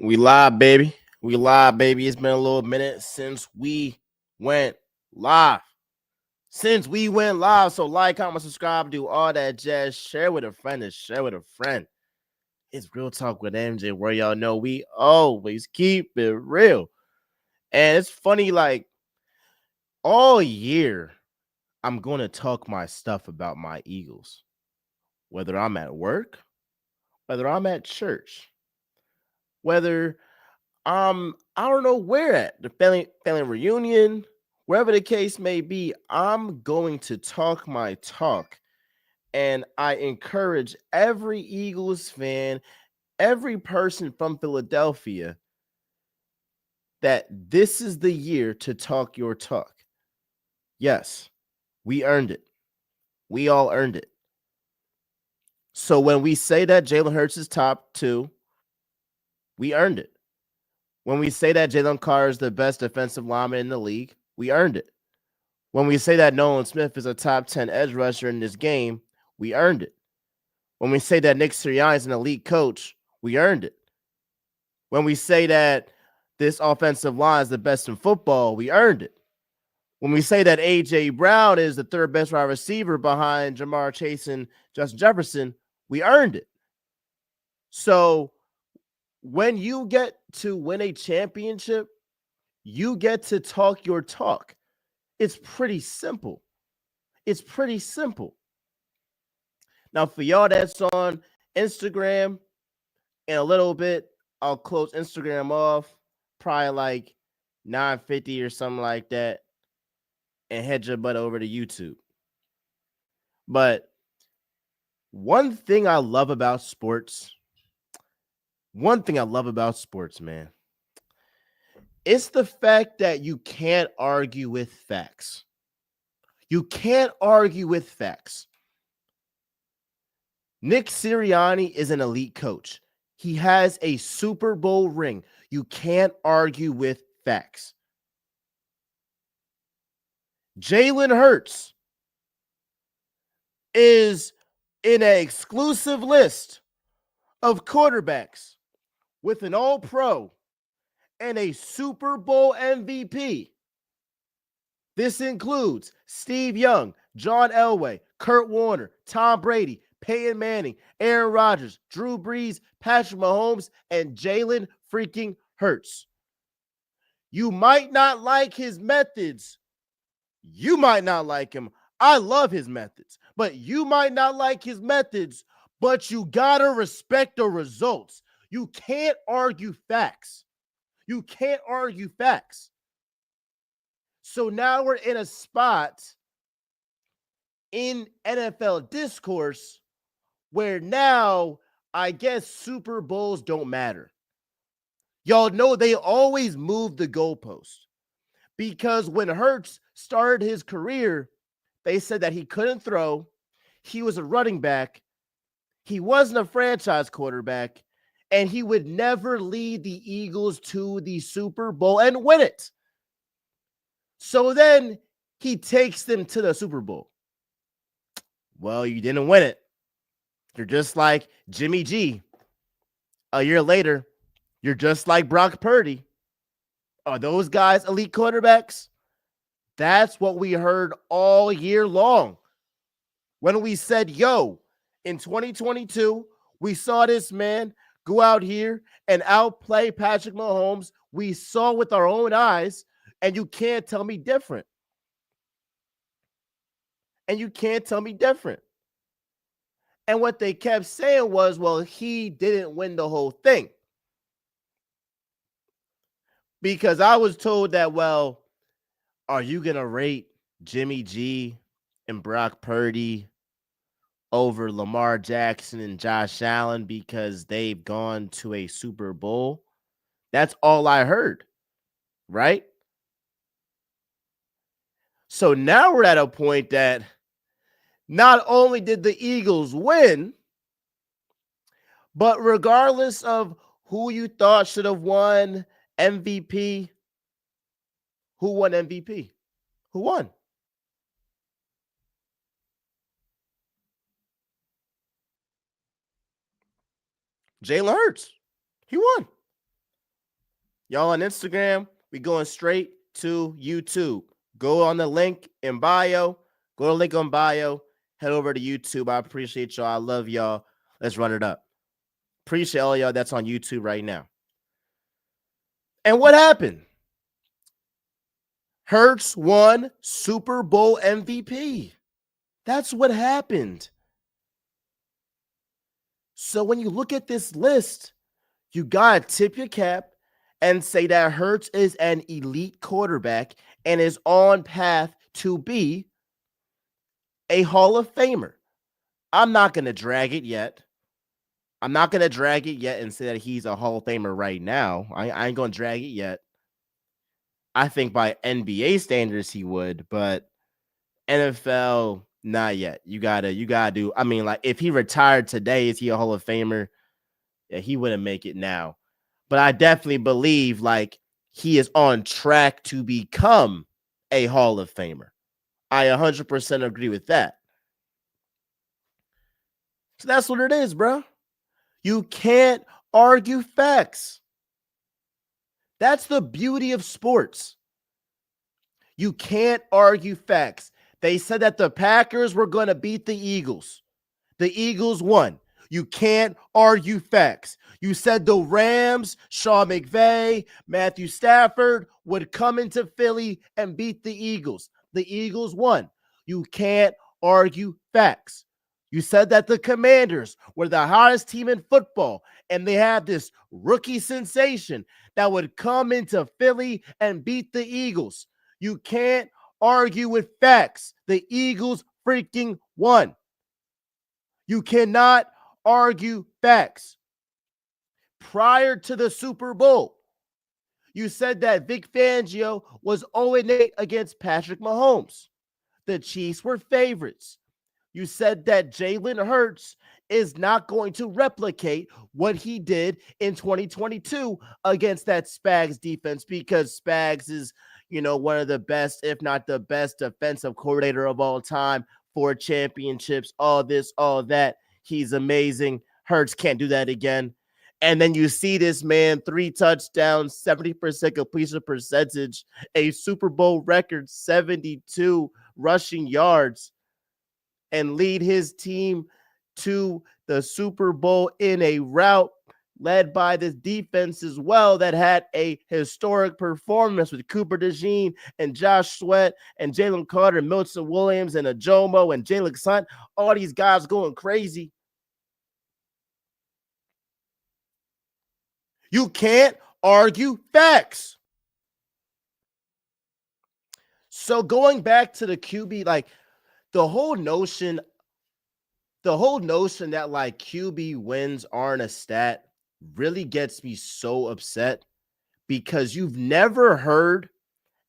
We live, baby. We live, baby. It's been a little minute since we went live. So like, comment, subscribe, do all that jazz. Share with a friend and share with a friend. It's Real Talk with MJ, where y'all know we always keep it real. And it's funny, like, all year, I'm going to talk my stuff about my Eagles. Whether I'm at work, whether I'm at church, whether I don't know where at the family reunion, wherever the case may be, I'm going to talk my talk. And I encourage every Eagles fan, every person from Philadelphia, that this is the year to talk your talk. Yes, we earned it. We all earned it. So when we say that Jalen Hurts is top 2, we earned it. When we say that Jalen Carr is the best defensive lineman in the league, we earned it. When we say that Nolan Smith is a top 10 edge rusher in this game, we earned it. When we say that Nick Sirianni is an elite coach, we earned it. When we say that this offensive line is the best in football, we earned it. When we say that A.J. Brown is the third best wide receiver behind Jamar Chase and Justin Jefferson, we earned it. So when you get to win a championship, you get to talk your talk. It's pretty simple. It's pretty simple. Now, for y'all that's on Instagram, in a little bit, I'll close Instagram off, probably like 9:50 or something like that, and head your butt over to YouTube. But one thing I love about sports, man, it's the fact that you can't argue with facts. You can't argue with facts. Nick Sirianni is an elite coach. He has a Super Bowl ring. You can't argue with facts. Jalen Hurts is in an exclusive list of quarterbacks with an All-Pro and a Super Bowl MVP. This includes Steve Young, John Elway, Kurt Warner, Tom Brady, Peyton Manning, Aaron Rodgers, Drew Brees, Patrick Mahomes, and Jalen freaking Hurts. You might not like his methods. You might not like him. I love his methods, but you might not like his methods, but you gotta respect the results. You can't argue facts. You can't argue facts. So now we're in a spot in NFL discourse where now I guess Super Bowls don't matter. Y'all know they always move the goalpost because when Hurts started his career, they said that he couldn't throw, he was a running back, he wasn't a franchise quarterback, and he would never lead the Eagles to the Super Bowl and win it. So then he takes them to the Super Bowl. Well, you didn't win it. You're just like Jimmy G. A year later, you're just like Brock Purdy. Are those guys elite quarterbacks? That's what we heard all year long. When we said, yo, in 2022, we saw this man go out here and outplay Patrick Mahomes. We saw with our own eyes, and you can't tell me different. And you can't tell me different. And what they kept saying was, well, he didn't win the whole thing. Because I was told that, well, are you going to rate Jimmy G and Brock Purdy over Lamar Jackson and Josh Allen because they've gone to a Super Bowl? That's all I heard, right? So now we're at a point that not only did the Eagles win, but regardless of who you thought should have won MVP, who won MVP? Who won? Jalen Hurts. He won. Y'all on Instagram, we going straight to YouTube. Go on the link in bio. Go to the link on bio. Head over to YouTube. I appreciate y'all. I love y'all. Let's run it up. Appreciate all y'all that's on YouTube right now. And what happened? Hurts won Super Bowl MVP. That's what happened. So when you look at this list, you got to tip your cap and say that Hurts is an elite quarterback and is on path to be a Hall of Famer. I'm not going to drag it yet. I'm not going to drag it yet and say that he's a Hall of Famer right now. I ain't going to drag it yet. I think by NBA standards he would, but NFL, not yet. You gotta do. I mean, like if he retired today, is he a Hall of Famer? Yeah, he wouldn't make it now. But I definitely believe like he is on track to become a Hall of Famer. I 100% agree with that. So that's what it is, bro. You can't argue facts. That's the beauty of sports. You can't argue facts. They said that the Packers were going to beat the Eagles. The Eagles won. You can't argue facts. You said the Rams, Sean McVay, Matthew Stafford would come into Philly and beat the Eagles. The Eagles won. You can't argue facts. You said that the Commanders were the hottest team in football, and they had this rookie sensation that would come into Philly and beat the Eagles. You can't argue with facts. The Eagles freaking won. You cannot argue facts. Prior to the Super Bowl, you said that Vic Fangio was 0-8 against Patrick Mahomes. The Chiefs were favorites. You said that Jalen Hurts is not going to replicate what he did in 2022 against that Spags defense because Spags is, one of the best, if not the best defensive coordinator of all time, 4 championships, all this, all that. He's amazing. Hurts can't do that again. And then you see this man, 3 touchdowns, 70% completion percentage, a Super Bowl record, 72 rushing yards, and lead his team to the Super Bowl in a rout led by this defense as well that had a historic performance with Cooper DeJean and Josh Sweat and Jalen Carter, Milton Williams and Ajomo and Jalen Hunt. All these guys going crazy. You can't argue facts. So going back to the QB, like the whole notion that like QB wins aren't a stat really gets me so upset because you've never heard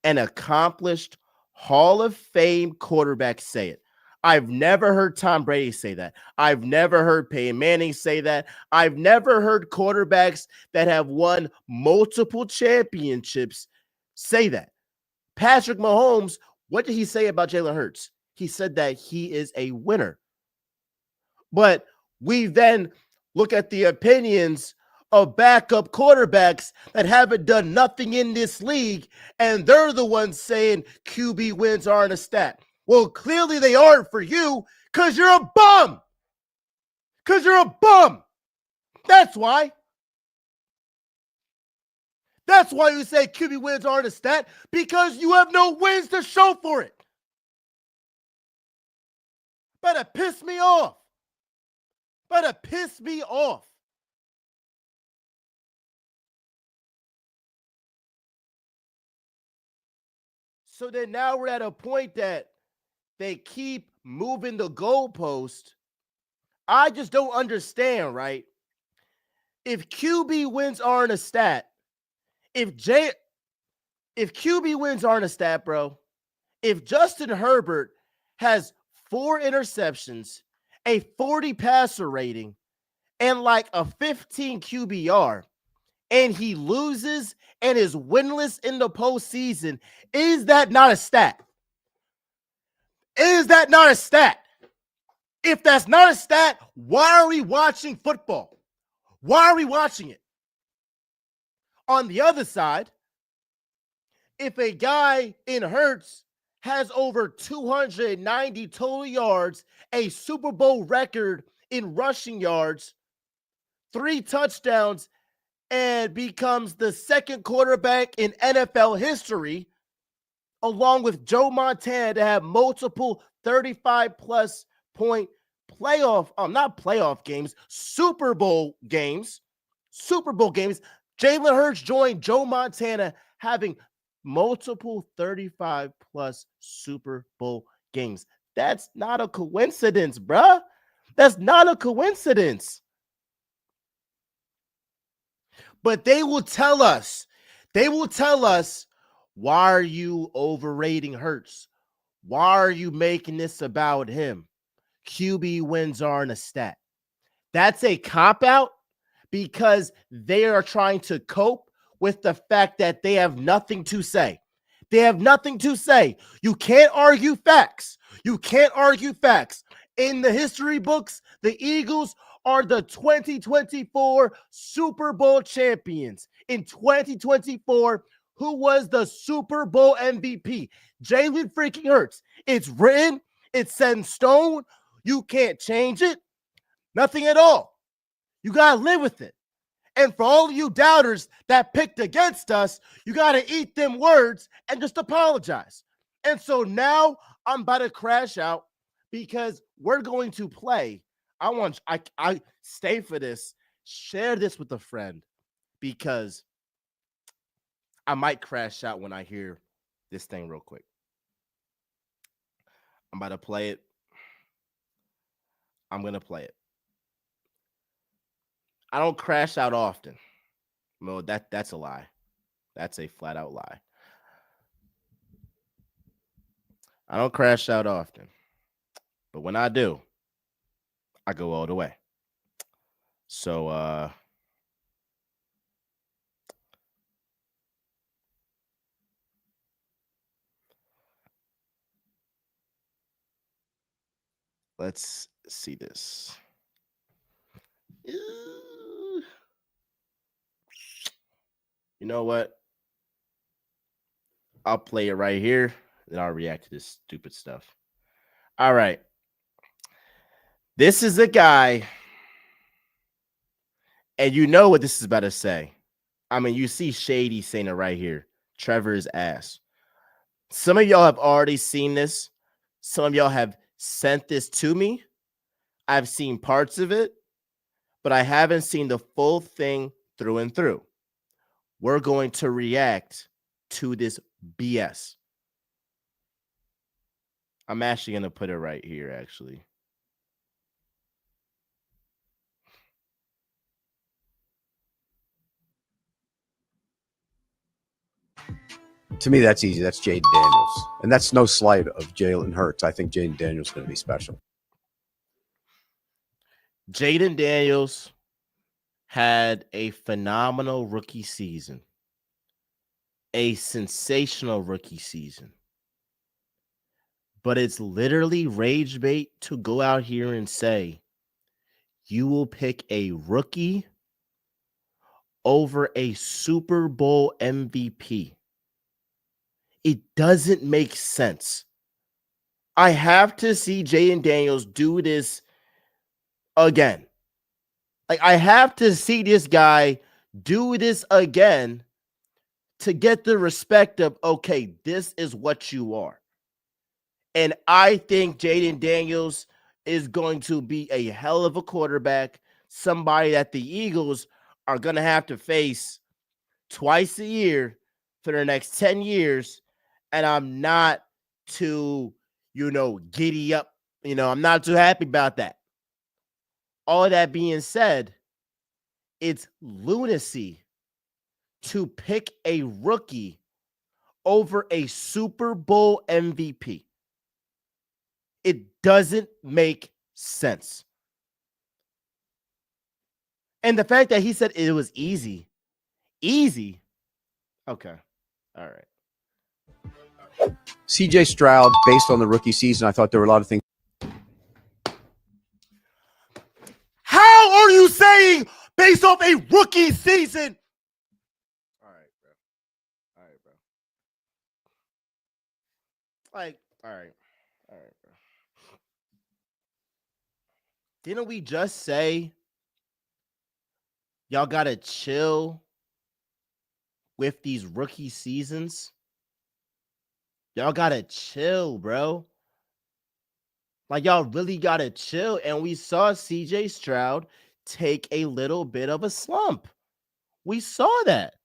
an accomplished Hall of Fame quarterback say it. I've never heard Tom Brady say that. I've never heard Peyton Manning say that. I've never heard quarterbacks that have won multiple championships say that. Patrick Mahomes, what did he say about Jalen Hurts? He said that he is a winner. But we then look at the opinions of backup quarterbacks that haven't done nothing in this league, and they're the ones saying QB wins aren't a stat. Well, clearly they aren't for you because you're a bum. Because you're a bum. That's why. That's why you say QB wins aren't a stat, because you have no wins to show for it. Better piss me off. Better piss me off. So then now we're at a point that they keep moving the goalpost. I just don't understand, right? If QB wins aren't a stat, if QB wins aren't a stat, bro, if Justin Herbert has 4 interceptions, a 40 passer rating, and like a 15 QBR, and he loses and is winless in the postseason, is that not a stat? Is that not a stat? If that's not a stat, why are we watching football? Why are we watching it? On the other side, if a guy in Hurts has over 290 total yards, a Super Bowl record in rushing yards, 3 touchdowns, and becomes the second quarterback in NFL history, along with Joe Montana, to have multiple 35-plus point Super Bowl games. Jalen Hurts joined Joe Montana having multiple 35-plus Super Bowl games. That's not a coincidence, bruh. That's not a coincidence. But they will tell us, why are you overrating Hurts? Why are you making this about him? QB wins aren't a stat. That's a cop-out because they are trying to cope with the fact that they have nothing to say. They have nothing to say. You can't argue facts. In the history books, the Eagles are the 2024 Super Bowl champions. In 2024, who was the Super Bowl MVP? Jalen freaking Hurts. It's written. It's set in stone. You can't change it. Nothing at all. You got to live with it. And for all of you doubters that picked against us, you got to eat them words and just apologize. And so now I'm about to crash out because we're going to play. I stay for this. Share this with a friend because I might crash out when I hear this thing real quick. I'm about to play it. I'm going to play it. I don't crash out often. No, that's a lie. That's a flat out lie. I don't crash out often. But when I do, I go all the way. So let's see this. You know what? I'll play it right here, then I'll react to this stupid stuff. All right. This is a guy, and you know what this is about to say. I mean, you see Shady saying it right here. Trevor's ass. Some of y'all have already seen this. Some of y'all have sent this to me. I've seen parts of it, but I haven't seen the full thing through and through. We're going to react to this BS. I'm actually going to put it right here, actually. To me, that's easy. That's Jaden Daniels. And that's no slight of Jalen Hurts. I think Jaden Daniels is going to be special. Jaden Daniels had a phenomenal rookie season. A sensational rookie season. But it's literally rage bait to go out here and say you will pick a rookie over a Super Bowl MVP. It doesn't make sense. I have to see Jaden Daniels do this again. Like, I have to see this guy do this again to get the respect of, okay, this is what you are. And I think Jaden Daniels is going to be a hell of a quarterback, somebody that the Eagles are going to have to face twice a year for the next 10 years. And I'm not too, giddy up. I'm not too happy about that. All that being said, it's lunacy to pick a rookie over a Super Bowl MVP. It doesn't make sense. And the fact that he said it was easy. Easy? Okay. All right. CJ Stroud, based on the rookie season, I thought there were a lot of things. How are you saying based off a rookie season? All Like, all right. Bro. Didn't we just say y'all gotta chill with these rookie seasons? Y'all gotta chill, bro. Like, y'all really gotta chill. And we saw CJ Stroud take a little bit of a slump. We saw that.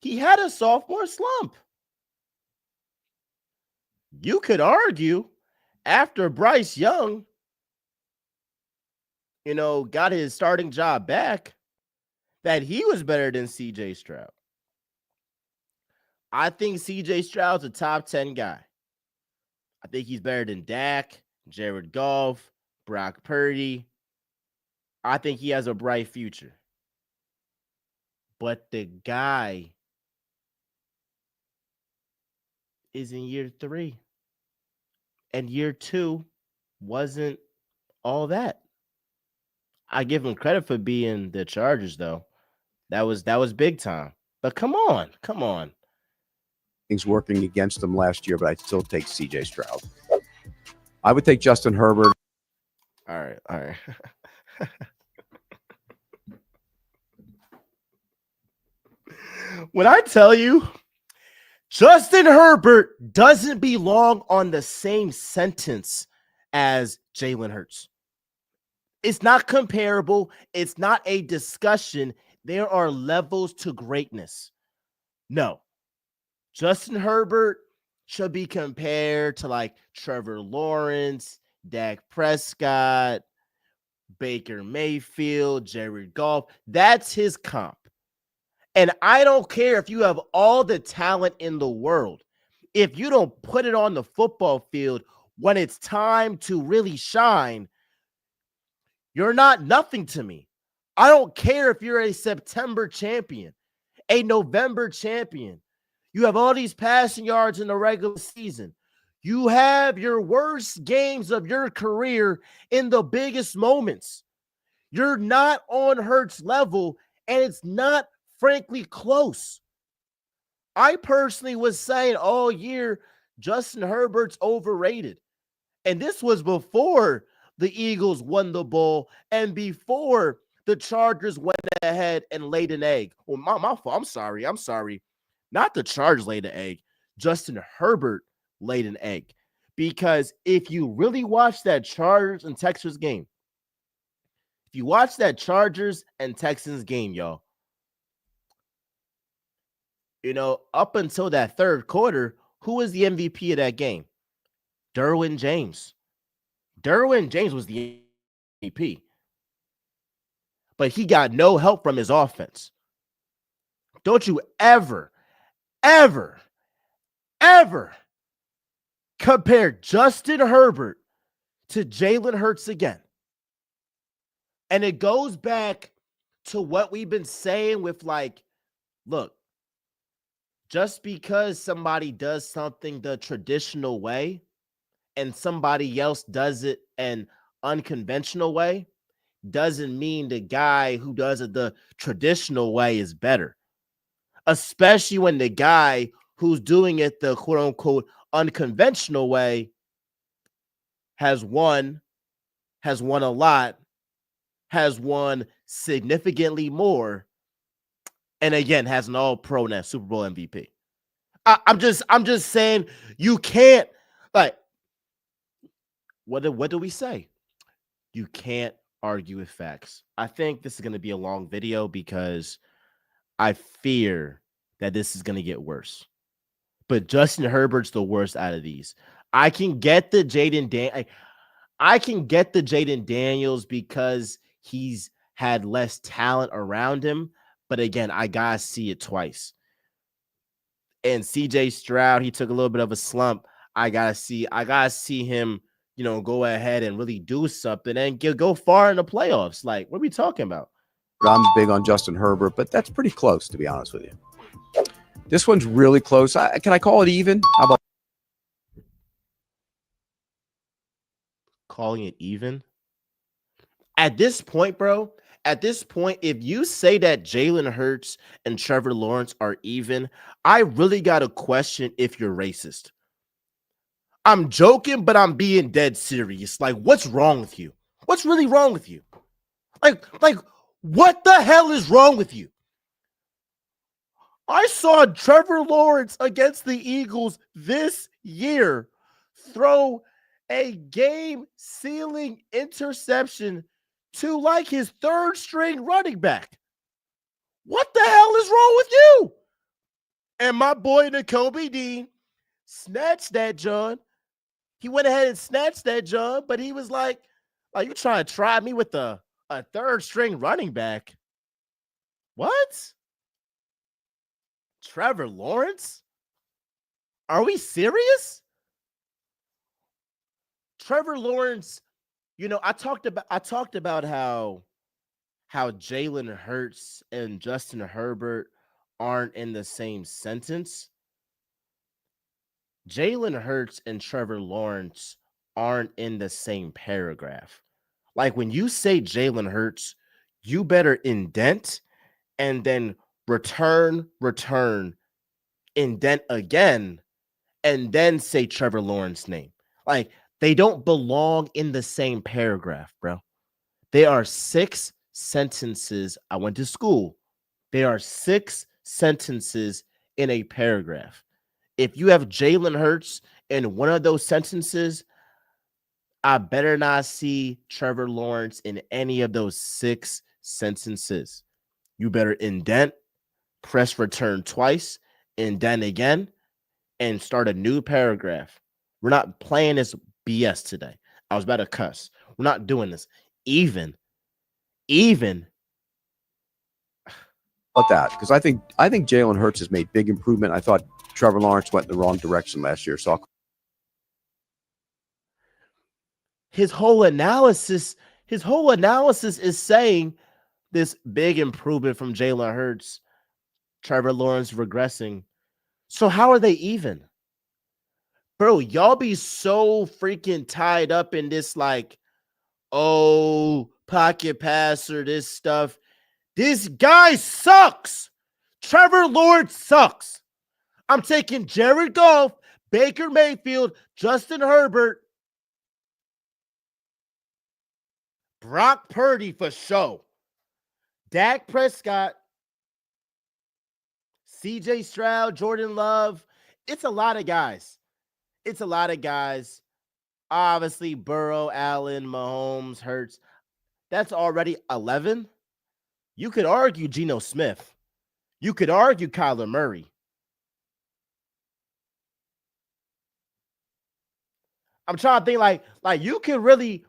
He had a sophomore slump. You could argue after Bryce Young, got his starting job back, that he was better than CJ Stroud. I think CJ Stroud's a top 10 guy. I think he's better than Dak, Jared Goff, Brock Purdy. I think he has a bright future. But the guy is in year 3. And year 2 wasn't all that. I give him credit for being the Chargers, though. That was big time. But come on. Things working against them last year, but I'd still take CJ Stroud. I would take Justin Herbert. All right. When I tell you Justin Herbert doesn't belong on the same sentence as Jalen Hurts. It's not comparable. It's not a discussion. There are levels to greatness. No. Justin Herbert should be compared to like Trevor Lawrence, Dak Prescott, Baker Mayfield, Jared Goff. That's his comp. And I don't care if you have all the talent in the world. If you don't put it on the football field when it's time to really shine, you're not nothing to me. I don't care if you're a September champion, a November champion. You have all these passing yards in the regular season. You have your worst games of your career in the biggest moments. You're not on Hurts level, and it's not frankly close. I personally was saying all year Justin Herbert's overrated. And this was before the Eagles won the ball and before the Chargers went ahead and laid an egg. Well, my fault. I'm sorry. Not the Chargers laid an egg. Justin Herbert laid an egg. Because if you really watch that Chargers and Texans game, y'all, up until that third quarter, who was the MVP of that game? Derwin James. Derwin James was the MVP. But he got no help from his offense. Don't you ever compare Justin Herbert to Jalen Hurts again. And it goes back to what we've been saying with look, just because somebody does something the traditional way and somebody else does it an unconventional way doesn't mean the guy who does it the traditional way is better. Especially when the guy who's doing it the quote-unquote unconventional way has won a lot, has won significantly more, and again has an all-pro and Super Bowl MVP. I'm just saying you can't what do we say? You can't argue with facts. I think this is going to be a long video because I fear that this is going to get worse. But Justin Herbert's the worst out of these. I can get the Jaden Daniels because he's had less talent around him. But again, I got to see it twice. And CJ Stroud, he took a little bit of a slump. I got to see him, go ahead and really do something and go far in the playoffs. Like, what are we talking about? I'm big on Justin Herbert, but that's pretty close, to be honest with you. This one's really close. Can I call it even? How about calling it even? At this point, bro, if you say that Jalen Hurts and Trevor Lawrence are even, I really got to question if you're racist. I'm joking, but I'm being dead serious. Like, what's wrong with you? What's really wrong with you? Like, what the hell is wrong with you? I saw Trevor Lawrence against the Eagles this year throw a game-sealing interception to like his third-string running back. What the hell is wrong with you? And my boy N'Kobe Dean snatched that, John. He went ahead and snatched that, John, but he was like, "Are you trying to try me with a third-string running back?" What? Trevor Lawrence? Are we serious? Trevor Lawrence, I talked about how Jalen Hurts and Justin Herbert aren't in the same sentence. Jalen Hurts and Trevor Lawrence aren't in the same paragraph. Like when you say Jalen Hurts, you better indent and then return, indent again, and then say Trevor Lawrence's name. Like they don't belong in the same paragraph, bro. They are 6 sentences. I went to school. They are 6 sentences in a paragraph. If you have Jalen Hurts in one of those sentences, I better not see Trevor Lawrence in any of those 6 sentences. You better indent, press return twice, indent again, and start a new paragraph. We're not playing this BS today. I was about to cuss. We're not doing this. Even about that, because I think Jalen Hurts has made big improvement. I thought Trevor Lawrence went in the wrong direction last year. So his whole analysis is saying this big improvement from Jalen Hurts, Trevor Lawrence regressing. So how are they even? Bro, y'all be so freaking tied up in this like, oh, pocket passer, this stuff. This guy sucks. Trevor Lawrence sucks. I'm taking Jared Goff, Baker Mayfield, Justin Herbert, Brock Purdy for show, Dak Prescott, CJ Stroud, Jordan Love. It's a lot of guys. Obviously, Burrow, Allen, Mahomes, Hurts. That's already 11. You could argue Geno Smith. You could argue Kyler Murray. I'm trying to think like you could really.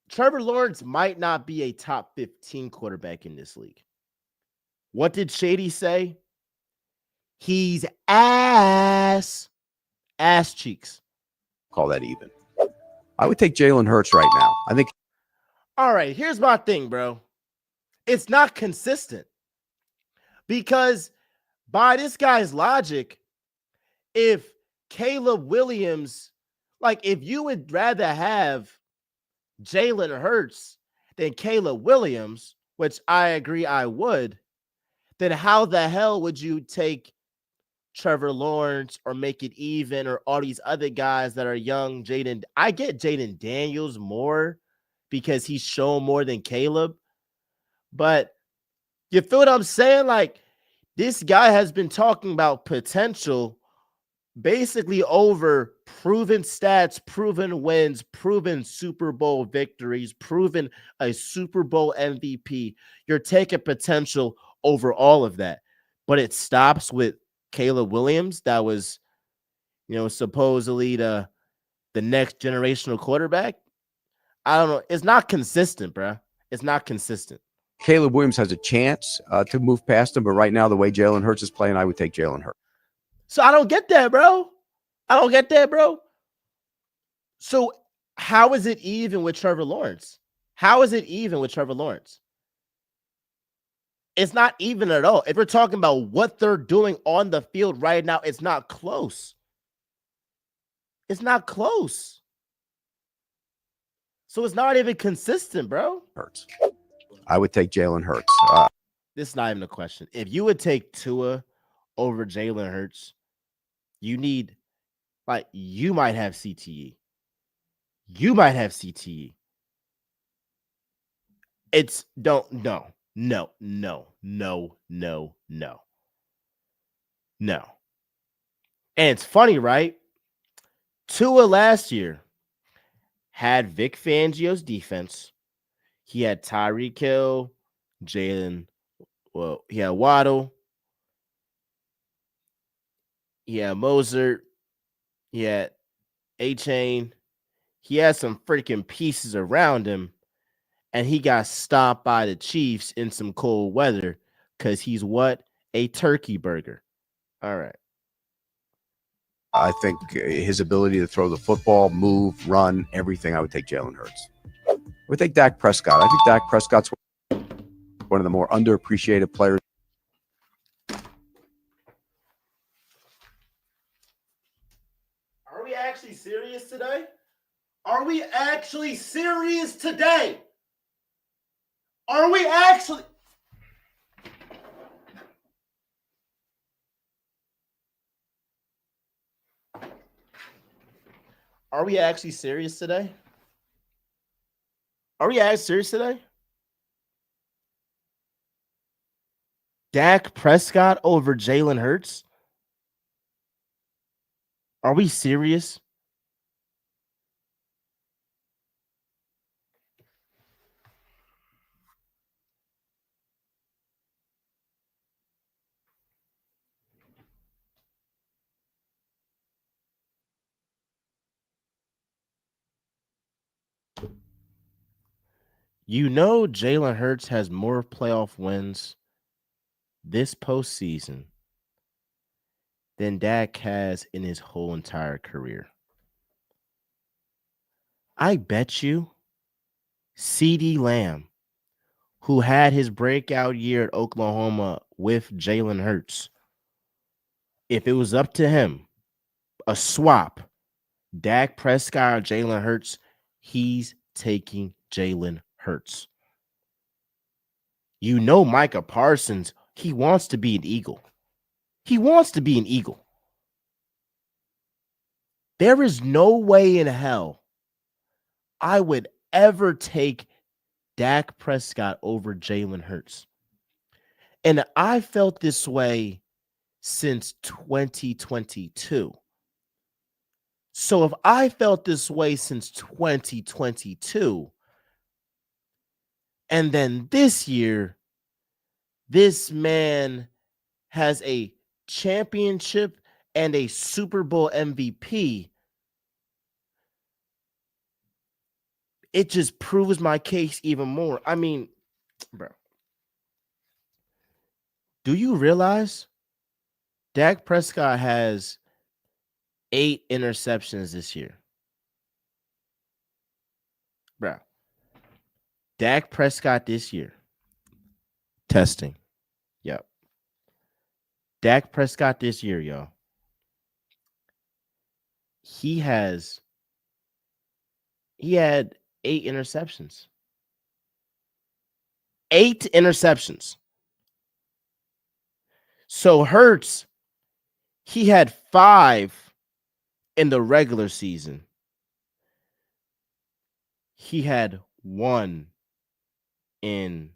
Trevor Lawrence might not be a top 15 quarterback in this league. What did Shady say? He's ass cheeks. call that even. I would take Jalen Hurts right now. I think. All right, here's my thing, bro. It's not consistent because by this guy's logic, if Caleb Williams, like if you would rather have Jalen Hurts than Caleb Williams, which I agree I would, then how the hell would you take Trevor Lawrence or make it even or all these other guys that are young? Jaden, I get Jaden Daniels more because he's shown more than Caleb. But you feel what I'm saying? Like this guy has been talking about potential basically over proven stats, proven wins, proven Super Bowl victories, proven a Super Bowl MVP. You're taking potential over all of that. But it stops with Caleb Williams. That was, supposedly the next generational quarterback. I don't know. It's not consistent, bro. It's not consistent. Caleb Williams has a chance to move past him, but right now, the way Jalen Hurts is playing, I would take Jalen Hurts. So I don't get that, bro. So how is it even with Trevor Lawrence? It's not even at all. If we're talking about what they're doing on the field right now, it's not close. So it's not even consistent, bro. Hurts. I would take Jalen Hurts. This is not even a question. If you would take Tua over Jalen Hurts, you need Like, you might have CTE. You might have CTE. It's no. And it's funny, right? Tua last year had Vic Fangio's defense. He had Tyreek Hill, Jalen. Well, he had Waddle. He had Mozart. He had A-Chain. He had some freaking pieces around him, and he got stopped by the Chiefs in some cold weather because he's what? A turkey burger. All right. I think his ability to throw the football, move, run, everything, I would take Jalen Hurts. I would take Dak Prescott. I think Dak Prescott's one of the more underappreciated players. Are we actually serious today? Are we actually serious today? Are we actually? Are we actually serious today? Are we actually serious today? Dak Prescott over Jalen Hurts? Are we serious? You know, Jalen Hurts has more playoff wins this postseason than Dak has in his whole entire career. I bet you CeeDee Lamb, who had his breakout year at Oklahoma with Jalen Hurts, if it was up to him, a swap, Dak Prescott or Jalen Hurts, he's taking Jalen Hurts. You know, Micah Parsons, he wants to be an Eagle. He wants to be an Eagle. There is no way in hell I would ever take Dak Prescott over Jalen Hurts. And I felt this way since 2022. So if I felt this way since 2022, and then this year, this man has a championship and a Super Bowl MVP, it just proves my case even more. I mean, bro, do you realize Dak Prescott has 8 interceptions this year? Bro, Dak Prescott this year. Testing. Yep. Dak Prescott this year, y'all. He had 8 interceptions. 8 interceptions. So Hurts, he had 5 in the regular season. He had 1 in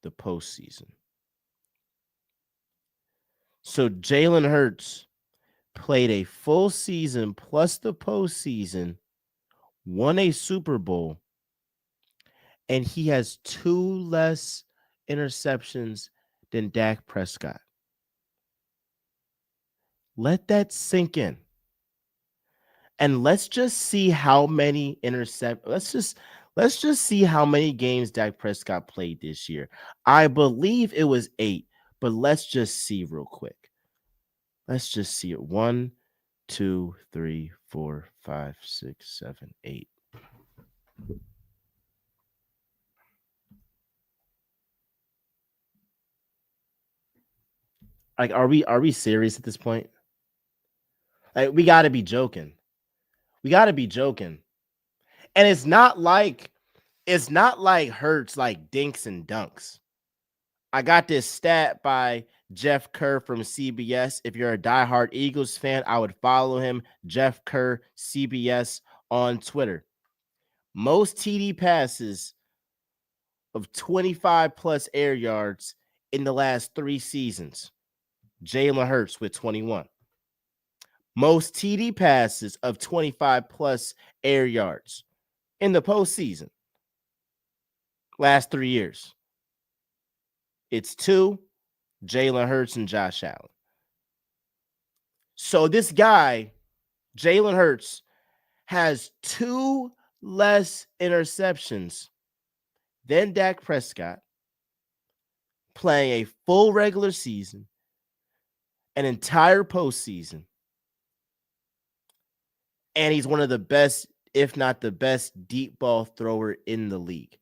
the postseason. So Jalen Hurts played a full season plus the postseason, won a Super Bowl, and he has 2 less interceptions than Dak Prescott. Let that sink in. And let's just see how many let's just see how many games Dak Prescott played this year. I believe it was 8, but let's just see real quick. Let's just see it. 1, 2, 3, 4, 5, 6, 7, 8. Like, are we serious at this point? Like, we got to be joking. We got to be joking. And it's not like Hurts like dinks and dunks. I got this stat by Jeff Kerr from CBS. If you're a diehard Eagles fan, I would follow him, Jeff Kerr, CBS, on Twitter. Most TD passes of 25 plus air yards in the last 3 seasons. Jalen Hurts with 21. Most TD passes of 25 plus air yards in the postseason. Last 3 years. It's 2, Jalen Hurts and Josh Allen. So this guy, Jalen Hurts, has 2 less interceptions than Dak Prescott, playing a full regular season, an entire postseason, and he's one of the best, if not the best, deep ball thrower in the league.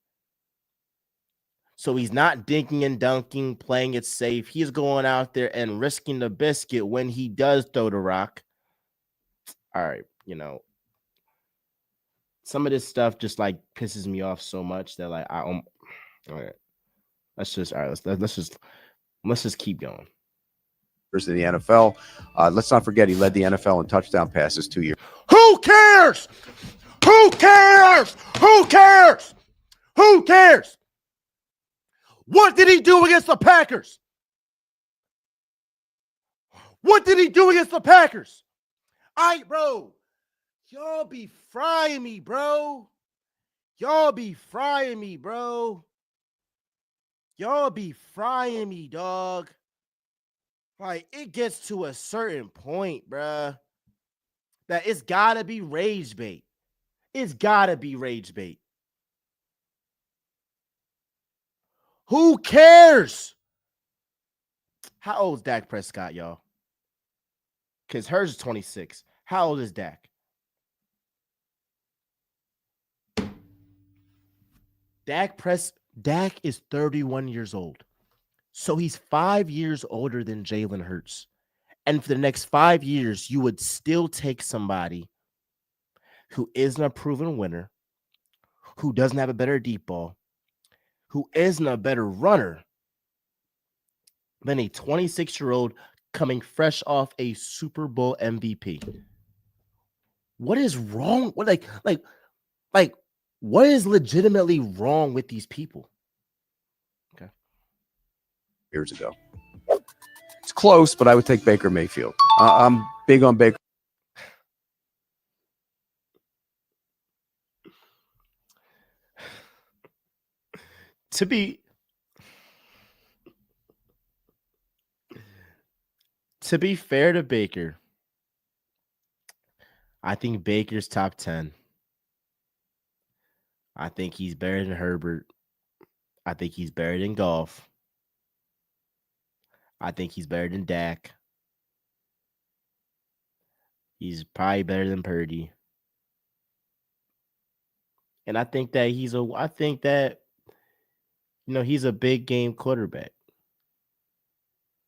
So he's not dinking and dunking, playing it safe. He's going out there and risking the biscuit when he does throw the rock. All right, some of this stuff just like pisses me off so much that like all right. Let's just keep going. In the NFL. Let's not forget he led the NFL in touchdown passes 2 years. Who cares? Who cares? Who cares? Who cares? What did he do against the Packers? What did he do against the Packers? Bro, y'all be frying me, bro. Y'all be frying me, dog. Like, it gets to a certain point, bruh, that it's gotta be rage bait. It's gotta be rage bait. Who cares? How old is Dak Prescott, y'all? Because hers is 26. How old is Dak? Dak is 31 years old. So he's 5 years older than Jalen Hurts. And for the next 5 years, you would still take somebody who isn't a proven winner, who doesn't have a better deep ball, who isn't a better runner than a 26-year-old coming fresh off a Super Bowl MVP. What is wrong? What what is legitimately wrong with these people? Okay. Years ago. It's close, but I would take Baker Mayfield. I'm big on Baker. To be fair to Baker, I think Baker's top 10. I think he's better than Herbert. I think he's better than Goff. I think he's better than Dak. He's probably better than Purdy. And I think that he's a big game quarterback.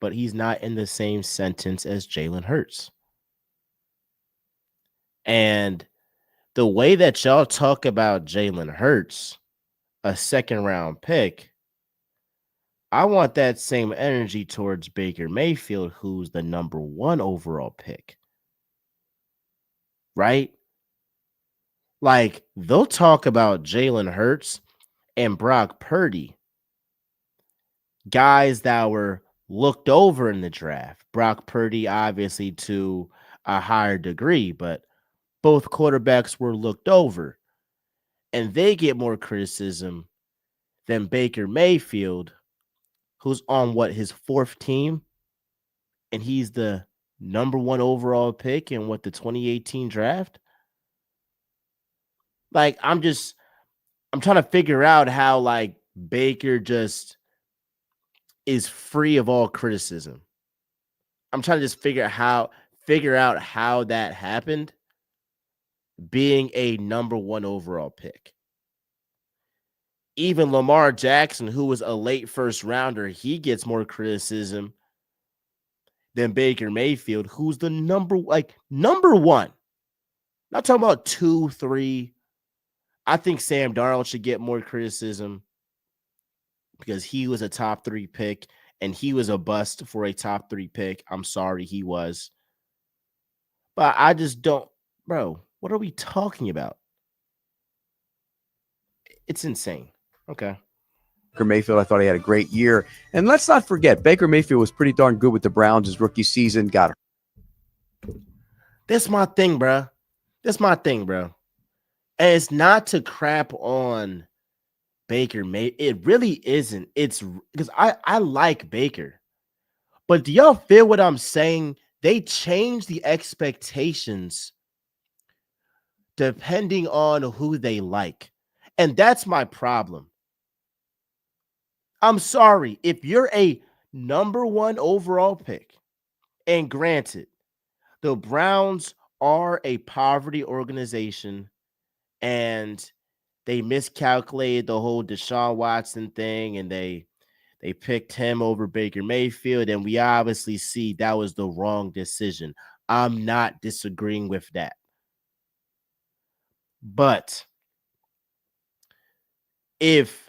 But he's not in the same sentence as Jalen Hurts. And the way that y'all talk about Jalen Hurts, a second-round pick, I want that same energy towards Baker Mayfield, who's the number 1 overall pick. Right? Like, they'll talk about Jalen Hurts and Brock Purdy, guys that were looked over in the draft. Brock Purdy, obviously, to a higher degree, but both quarterbacks were looked over. And they get more criticism than Baker Mayfield, who's on his 4th team, and he's the number 1 overall pick in the 2018 draft. Like, I'm trying to figure out how like Baker just is free of all criticism. I'm trying to just figure out how that happened, being a number 1 overall pick. Even Lamar Jackson, who was a late first rounder, he gets more criticism than Baker Mayfield, who's the number 1. Not talking about 2, 3. I think Sam Darnold should get more criticism because he was a top 3 pick and he was a bust for a top 3 pick. I'm sorry, he was. But I just don't, bro, what are we talking about? It's insane. Okay. Baker Mayfield, I thought he had a great year. And let's not forget, Baker Mayfield was pretty darn good with the Browns his rookie season. Got hurt. That's my thing, bro. And it's not to crap on Baker Mayfield. It really isn't. It's because I like Baker. But do y'all feel what I'm saying? They change the expectations depending on who they like. And that's my problem. I'm sorry. If you're a number 1 overall pick, and granted, the Browns are a poverty organization and they miscalculated the whole Deshaun Watson thing and they picked him over Baker Mayfield, and we obviously see that was the wrong decision. I'm not disagreeing with that. But if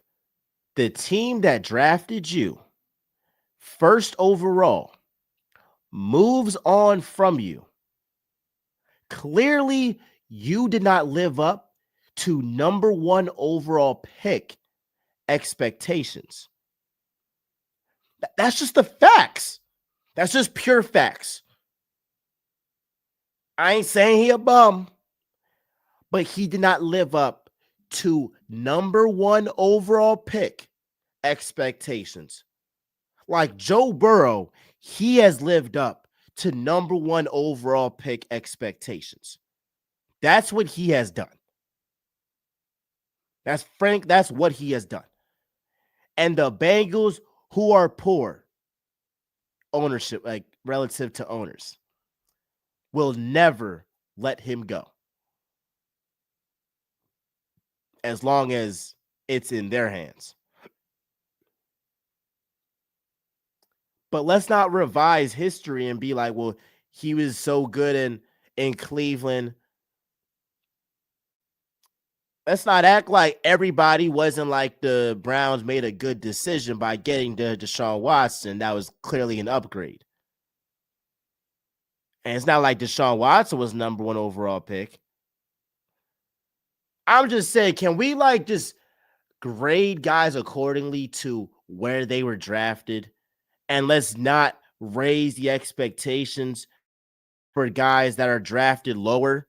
the team that drafted you first overall moves on from you, clearly you did not live up to number 1 overall pick expectations. That's just the facts. That's just pure facts. I ain't saying he a bum, but he did not live up to number 1 overall pick expectations. Like Joe Burrow, he has lived up to number 1 overall pick expectations. That's what he has done. That's what he has done. And the Bengals, who are poor ownership, like relative to owners, will never let him go as long as it's in their hands. But let's not revise history and be like, well, he was so good in Cleveland. Let's not act like everybody wasn't like the Browns made a good decision by getting to Deshaun Watson. That was clearly an upgrade. And it's not like Deshaun Watson was number 1 overall pick. I'm just saying, can we like just grade guys accordingly to where they were drafted? And let's not raise the expectations for guys that are drafted lower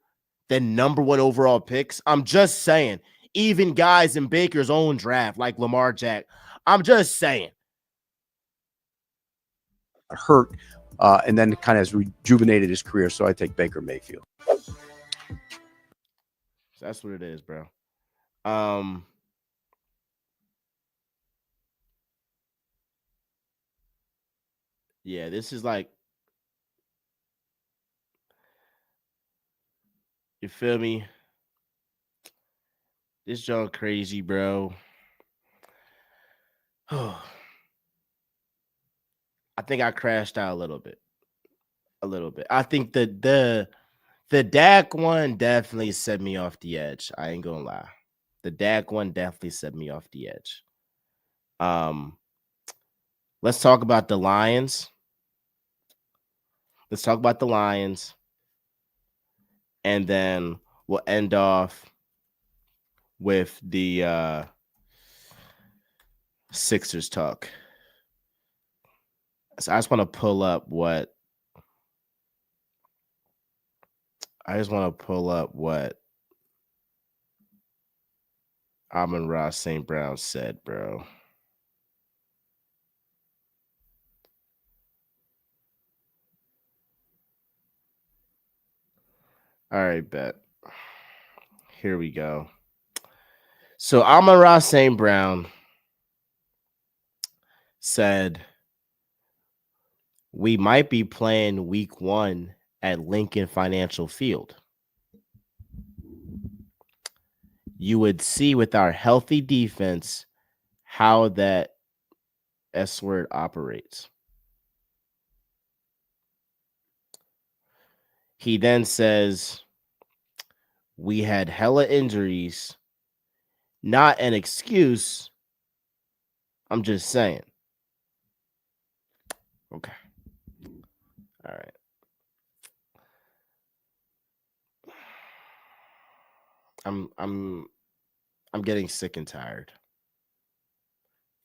than number 1 overall picks. I'm just saying, even guys in Baker's own draft, like Lamar Jack, I'm just saying. Hurt, and then kind of has rejuvenated his career. So I take Baker Mayfield. That's what it is, bro. Yeah, this is like, you feel me? This junk crazy, bro. I think I crashed out a little bit. I think the Dak one definitely set me off the edge. I ain't gonna lie. The Dak one definitely set me off the edge. Let's talk about the Lions. And then we'll end off with the Sixers talk. So I just want to pull up what Amon-Ra St. Brown said, bro. All right, bet. Here we go. So Amon-Ra St. Brown said, we might be playing week 1 at Lincoln Financial Field. You would see with our healthy defense how that S word operates. He then says, we had hella injuries. Not an excuse. I'm just saying. Okay. All right. I'm I'm I'm getting sick and tired.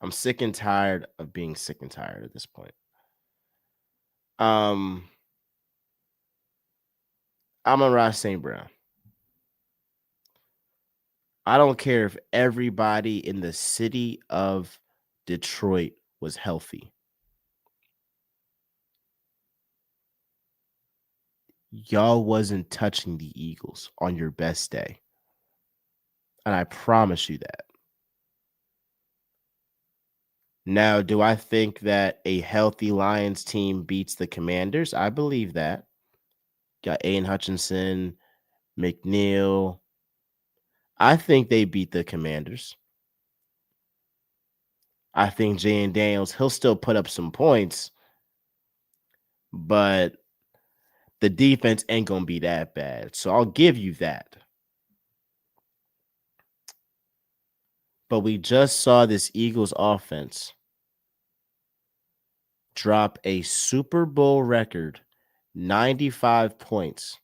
I'm sick and tired of being sick and tired at this point. Um, I'm on Ross St. Brown. I don't care if everybody in the city of Detroit was healthy. Y'all wasn't touching the Eagles on your best day. And I promise you that. Now, do I think that a healthy Lions team beats the Commanders? I believe that. Got Aiden Hutchinson, McNeil. I think they beat the Commanders. I think Jalen Daniels, he'll still put up some points, but the defense ain't going to be that bad. So I'll give you that. But we just saw this Eagles offense drop a Super Bowl record 95 points.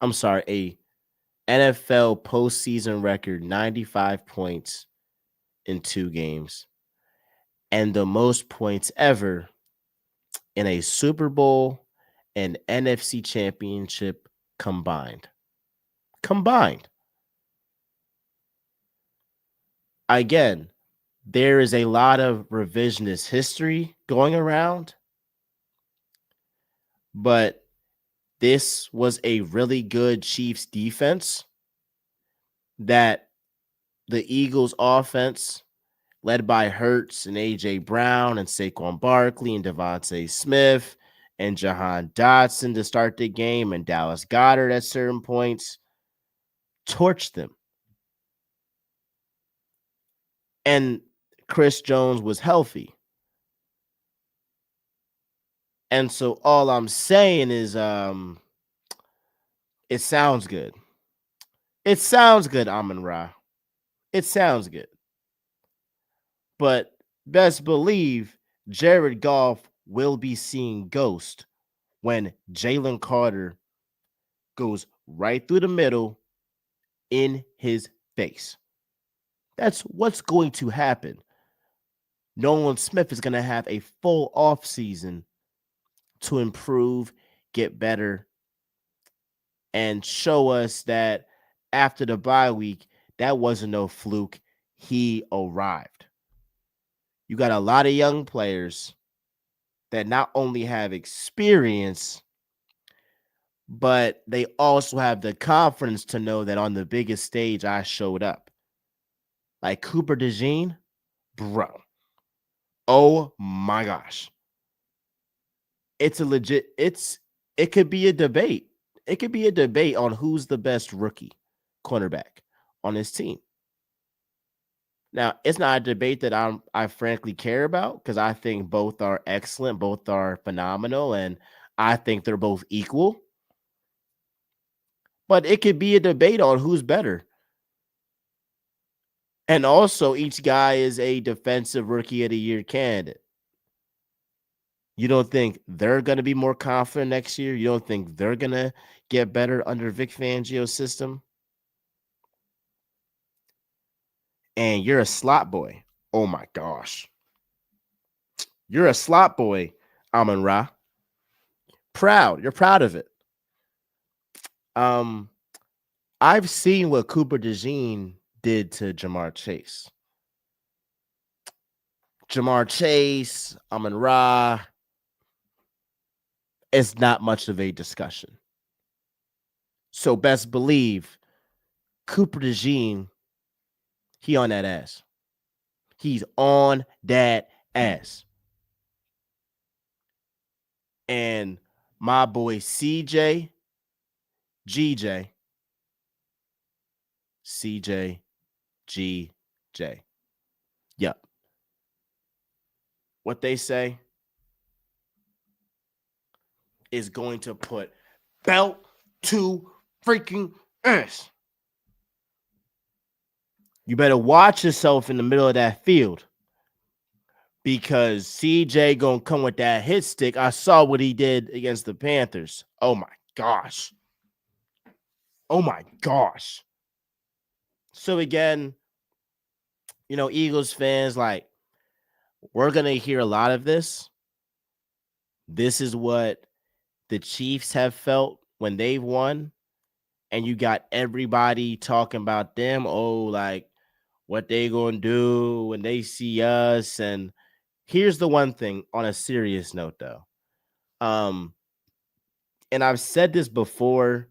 I'm sorry, a NFL postseason record 95 points in 2 games. And the most points ever in a Super Bowl and NFC championship combined. Again, there is a lot of revisionist history going around, but this was a really good Chiefs defense that the Eagles offense, led by Hurts and A.J. Brown and Saquon Barkley and Devontae Smith and Jahan Dotson to start the game and Dallas Goedert at certain points, torched them. And Chris Jones was healthy. And so all I'm saying is it sounds good. It sounds good, Amon Ra. It sounds good. But best believe Jared Goff will be seeing ghost when Jalen Carter goes right through the middle in his face. That's what's going to happen. Nolan Smith is going to have a full off season to improve, get better, and show us that after the bye week, that wasn't no fluke. He arrived. You got a lot of young players that not only have experience, but they also have the confidence to know that on the biggest stage, I showed up. Like Cooper DeJean, bro. Oh my gosh. It could be a debate. It could be a debate on who's the best rookie cornerback on his team. Now, it's not a debate that I frankly care about because I think both are excellent, both are phenomenal, and I think they're both equal. But it could be a debate on who's better. And also, each guy is a defensive rookie of the year candidate. You don't think they're going to be more confident next year? You don't think they're going to get better under Vic Fangio's system? And you're a slot boy. Oh my gosh. You're a slot boy, Amon Ra. Proud. You're proud of it. I've seen what Cooper DeJean did to Jamar Chase. Jamar Chase, Amon Ra. It's not much of a discussion. So best believe Cooper DeJean, he on that ass. He's on that ass. And my boy CJ, GJ, CJ, GJ. Yep. What they say is going to put belt to freaking ass. You better watch yourself in the middle of that field. because CJ gonna come with that hit stick. I saw what he did against the Panthers. Oh my gosh. Oh my gosh. So again, Eagles fans, like, we're gonna hear a lot of this. This is what the Chiefs have felt when they've won, and you got everybody talking about them. Oh, like what they gonna do when they see us. And here's the one thing on a serious note, though. And I've said this before,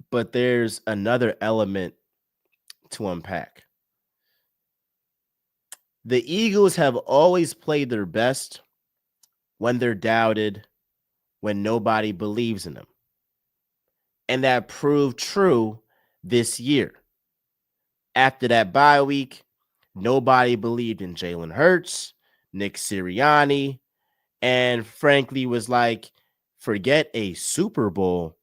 but there's another element to unpack. The Eagles have always played their best when they're doubted, when nobody believes in them. And that proved true this year. After that bye week, nobody believed in Jalen Hurts, Nick Sirianni, and frankly was like, forget a Super Bowl.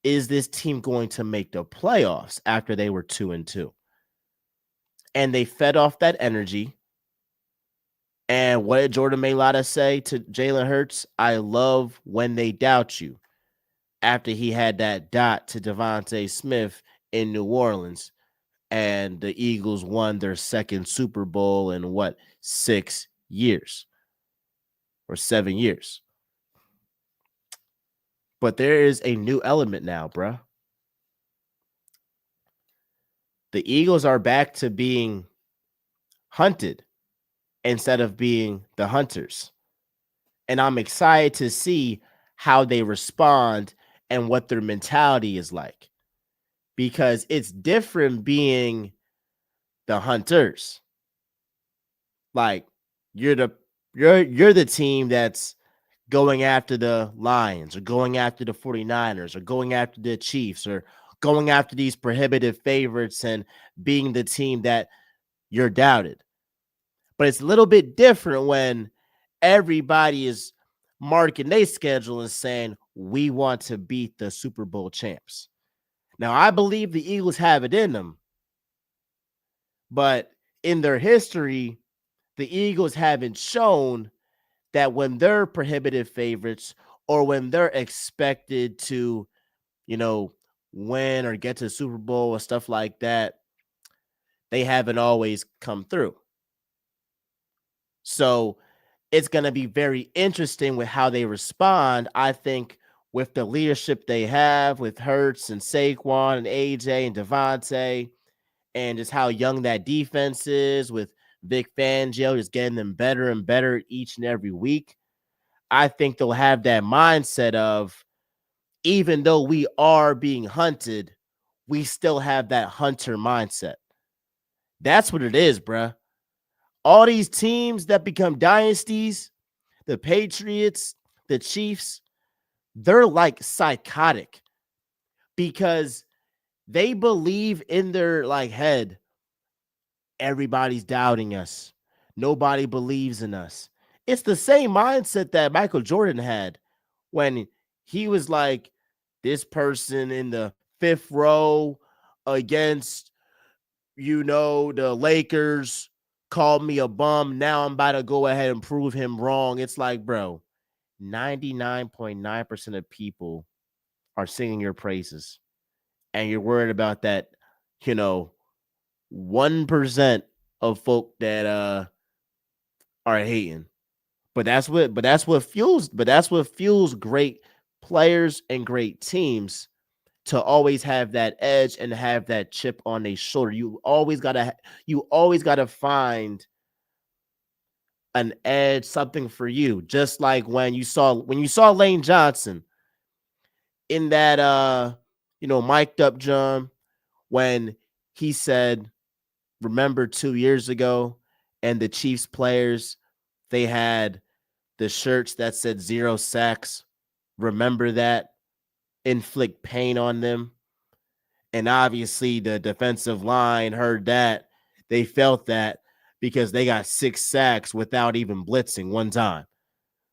Is this team going to make the playoffs after they were 2-2? And they fed off that energy. And what did Jordan Mailata say to Jalen Hurts? I love when they doubt you. After he had that dot to Devontae Smith in New Orleans, and the Eagles won their second Super Bowl in 6 years or 7 years. But there is a new element now, bruh. The Eagles are back to being hunted instead of being the hunters. And I'm excited to see how they respond and what their mentality is like. Because it's different being the hunters. Like you're the team that's going after the Lions or going after the 49ers or going after the Chiefs or going after these prohibitive favorites and being the team that you're doubted. But it's a little bit different when everybody is marking their schedule and saying, we want to beat the Super Bowl champs. Now, I believe the Eagles have it in them, but in their history, the Eagles haven't shown that when they're prohibitive favorites or when they're expected to, win or get to the Super Bowl or stuff like that, they haven't always come through. So it's going to be very interesting with how they respond. I think with the leadership they have with Hurts and Saquon and AJ and Devontae, and just how young that defense is with Vic Fangio, just getting them better and better each and every week. I think they'll have that mindset of, even though we are being hunted, we still have that hunter mindset. That's what it is, bruh. All these teams that become dynasties, the Patriots, the Chiefs, they're like psychotic because they believe in their head, everybody's doubting us. Nobody believes in us. It's the same mindset that Michael Jordan had when he was like, this person in the fifth row against, the Lakers called me a bum. Now I'm about to go ahead and prove him wrong. It's like, bro, 99.9% of people are singing your praises. And you're worried about that, 1% of folk that are hating. But that's what fuels great players and great teams to always have that edge and have that chip on their shoulder. You always gotta find an edge, something for you. Just like when you saw Lane Johnson in that mic'd up John, when he said, remember 2 years ago, and the Chiefs players, they had the shirts that said 0 sacks. Remember that? Inflict pain on them. And obviously the defensive line heard that. They felt that because they got 6 sacks without even blitzing one time.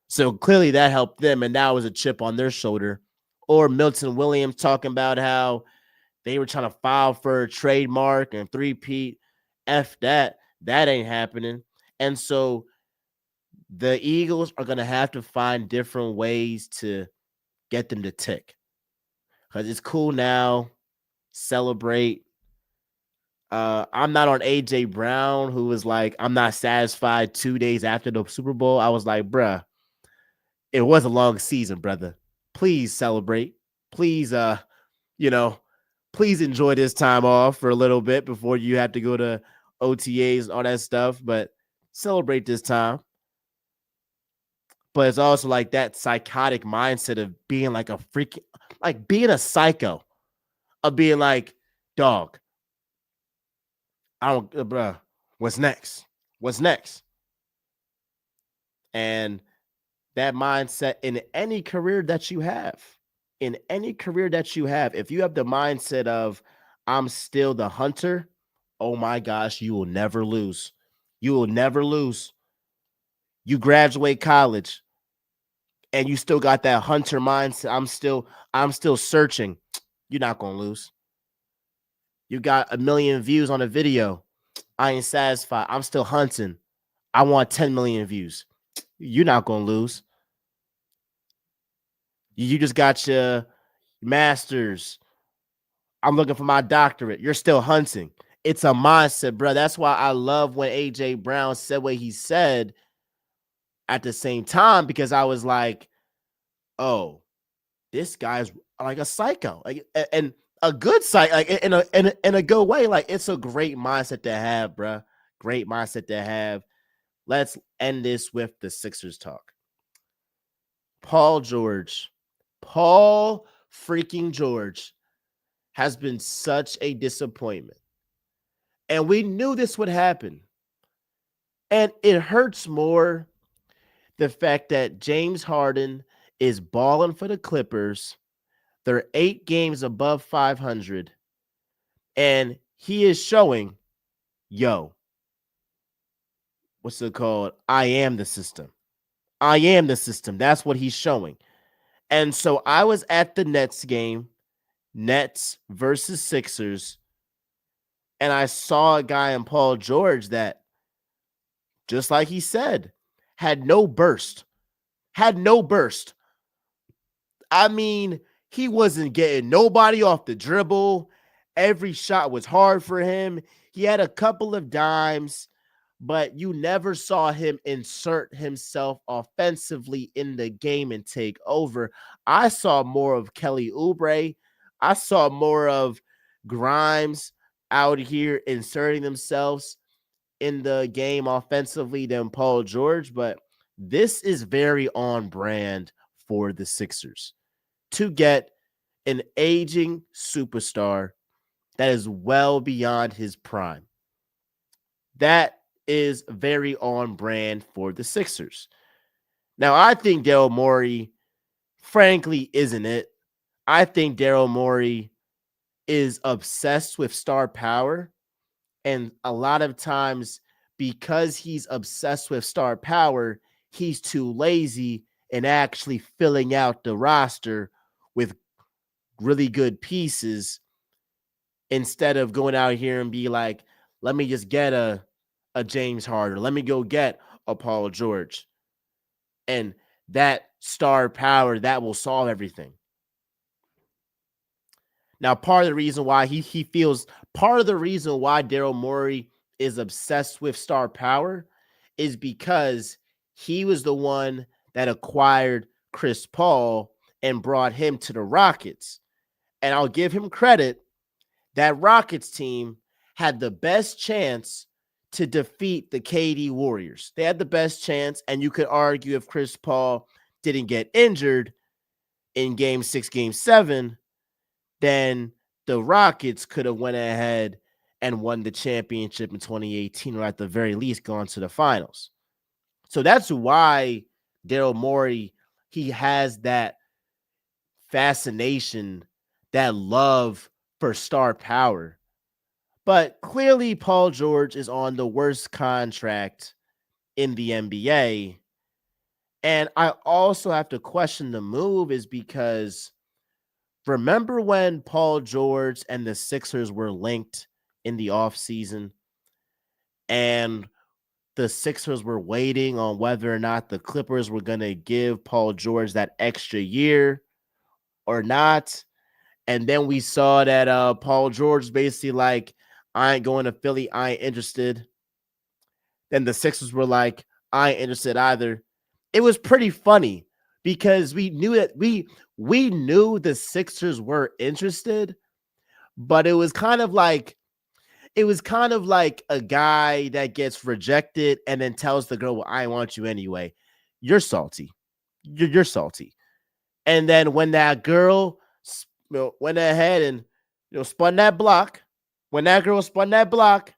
So clearly that helped them, and that was a chip on their shoulder. Or Milton Williams talking about how they were trying to file for a trademark and 3-peat. F that. That ain't happening. And so the Eagles are going to have to find different ways to get them to tick. Because it's cool now, celebrate. I'm not on AJ Brown, who was like, I'm not satisfied 2 days after the Super Bowl. I was like, bruh, it was a long season, brother. Please celebrate. Please, you know, please enjoy this time off for a little bit before you have to go to OTAs and all that stuff. But celebrate this time. But it's also like that psychotic mindset of being like a freaking, like being a psycho, of being like, dog, I don't, bruh, what's next? What's next? And that mindset in any career that you have, if you have the mindset of, I'm still the hunter, oh my gosh, you will never lose. You will never lose. You graduate college and you still got that hunter mindset. I'm still searching. You're not gonna lose. You got 1 million views on a video. I ain't satisfied. I'm still hunting. I want 10 million views. You're not gonna lose. You just got your master's. I'm looking for my doctorate. You're still hunting. It's a mindset, bro. That's why I love when AJ Brown said what he said at the same time, because I was like, oh, this guy's like a psycho, like, and a good psych, like in a good way. Like, it's a great mindset to have, bro. Great mindset to have. Let's end this with the Sixers talk. Paul freaking George has been such a disappointment. And we knew this would happen. And it hurts more the fact that James Harden is balling for the Clippers. They're 8 games above 500. And he is showing, yo, what's it called? I am the system. I am the system. That's what he's showing. And so I was at the Nets game, Nets versus Sixers, and I saw a guy in Paul George that, just like he said, had no burst. I mean, he wasn't getting nobody off the dribble. Every shot was hard for him. He had a couple of dimes, but you never saw him insert himself offensively in the game and take over. I saw more of Kelly Oubre. I saw more of Grimes out here inserting themselves in the game offensively than Paul George, but this is very on brand for the Sixers to get an aging superstar that is well beyond his prime. That is very on brand for the Sixers. Now, I think Daryl Morey, frankly, isn't it. I think Daryl Morey is obsessed with star power. And a lot of times, because he's obsessed with star power, he's too lazy in actually filling out the roster with really good pieces, instead of going out here and be like, let me just get a James Harden. Let me go get a Paul George. And that star power, that will solve everything. Now, part of the reason why Daryl Morey is obsessed with star power is because he was the one that acquired Chris Paul and brought him to the Rockets. And I'll give him credit. That Rockets team had the best chance to defeat the KD Warriors. They had the best chance, and you could argue if Chris Paul didn't get injured in game 6, game 7, then the Rockets could have went ahead and won the championship in 2018, or at the very least gone to the finals. So that's why Daryl Morey, he has that fascination, that love for star power. But clearly, Paul George is on the worst contract in the NBA. And I also have to question the move, is because remember when Paul George and the Sixers were linked in the offseason, and the Sixers were waiting on whether or not the Clippers were going to give Paul George that extra year or not. And then we saw that Paul George basically like, I ain't going to Philly. I ain't interested. Then the Sixers were like, I ain't interested either. It was pretty funny because we knew that we knew the Sixers were interested, but it was kind of like a guy that gets rejected and then tells the girl, well, I want you anyway. You're salty. You're salty. And then when that girl went ahead and spun that block, when that girl spun that block,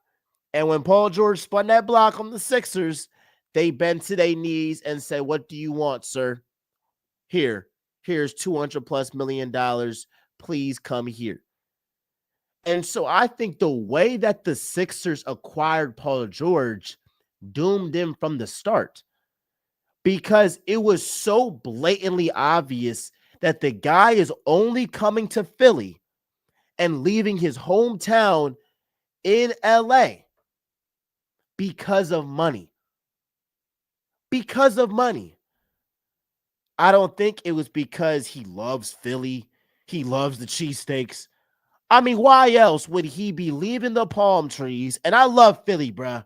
and when Paul George spun that block on the Sixers, they bent to their knees and said, what do you want, sir? Here's $200+ million. Please come here. And so I think the way that the Sixers acquired Paul George doomed him from the start, because it was so blatantly obvious that the guy is only coming to Philly and leaving his hometown in LA because of money. Because of money. I don't think it was because he loves Philly. He loves the cheesesteaks. I mean, why else would he be leaving the palm trees? And I love Philly, bruh.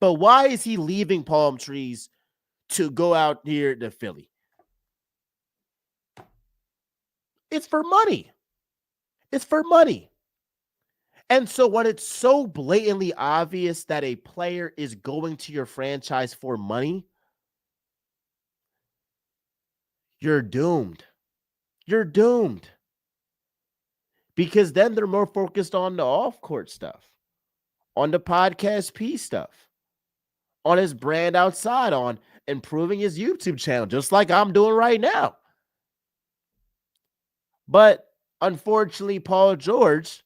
But why is he leaving palm trees to go out here to Philly? It's for money. It's for money. And so when it's so blatantly obvious that a player is going to your franchise for money, you're doomed. You're doomed. Because then they're more focused on the off-court stuff, on the podcast P stuff, on his brand outside, on improving his YouTube channel, just like I'm doing right now. But unfortunately, Paul George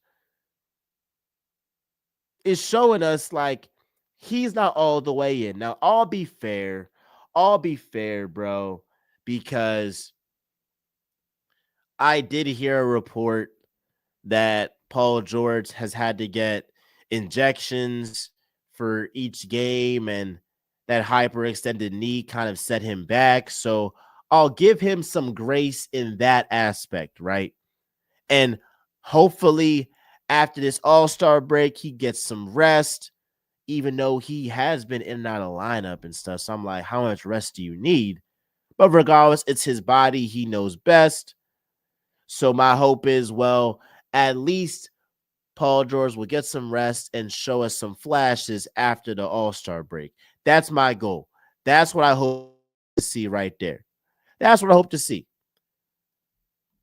is showing us like he's not all the way in. Now, I'll be fair, bro, because I did hear a report that Paul George has had to get injections for each game, and that hyperextended knee kind of set him back. So I'll give him some grace in that aspect, right? And hopefully after this All-Star break, he gets some rest, even though he has been in and out of lineup and stuff. So I'm like, how much rest do you need? But regardless, it's his body. He knows best. So my hope is, well, at least Paul George will get some rest and show us some flashes after the All-Star break. That's my goal. That's what I hope to see right there. That's what I hope to see.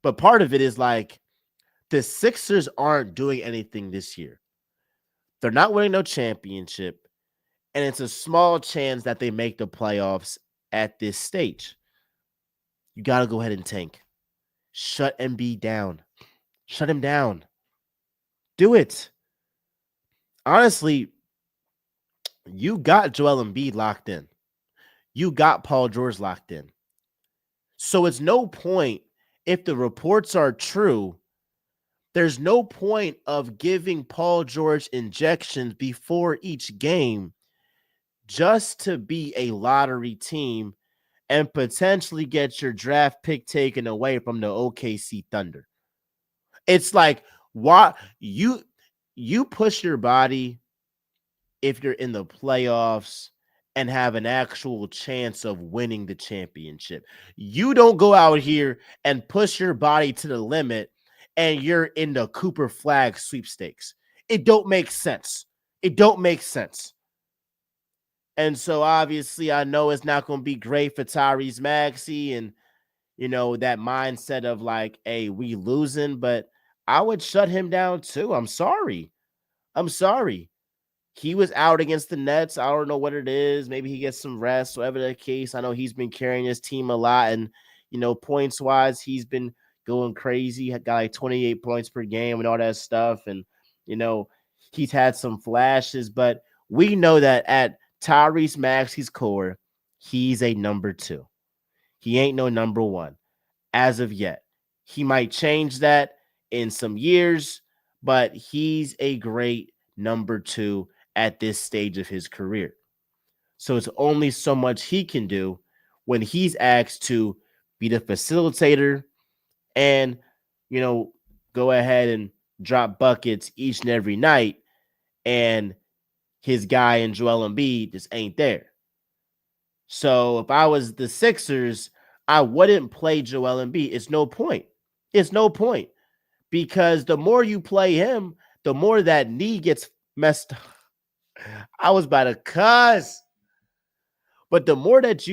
But part of it is like the Sixers aren't doing anything this year. They're not winning no championship, and it's a small chance that they make the playoffs at this stage. You got to go ahead and tank. Shut Embiid down. Shut him down. Do it. Honestly, you got Joel Embiid locked in. You got Paul George locked in. So it's no point, if the reports are true, there's no point of giving Paul George injections before each game just to be a lottery team and potentially get your draft pick taken away from the OKC Thunder. It's like, why you push your body if you're in the playoffs and have an actual chance of winning the championship. You don't go out here and push your body to the limit and you're in the Cooper Flag sweepstakes. It don't make sense. It don't make sense. And so obviously I know it's not going to be great for Tyrese Maxey and, that mindset of like, hey, we losing, but I would shut him down too. I'm sorry. He was out against the Nets. I don't know what it is. Maybe he gets some rest, whatever the case. I know he's been carrying his team a lot. And, points wise, he's been going crazy. He got like 28 points per game and all that stuff. And, he's had some flashes. But we know that at Tyrese Maxey's core, he's a number 2. He ain't no number 1 as of yet. He might change that in some years, but he's a great number 2 at this stage of his career. So it's only so much he can do when he's asked to be the facilitator and, go ahead and drop buckets each and every night. And his guy in Joel Embiid just ain't there. So if I was the Sixers, I wouldn't play Joel Embiid. It's no point. It's no point because the more you play him, the more that knee gets messed up. I was about to cuss. But the more that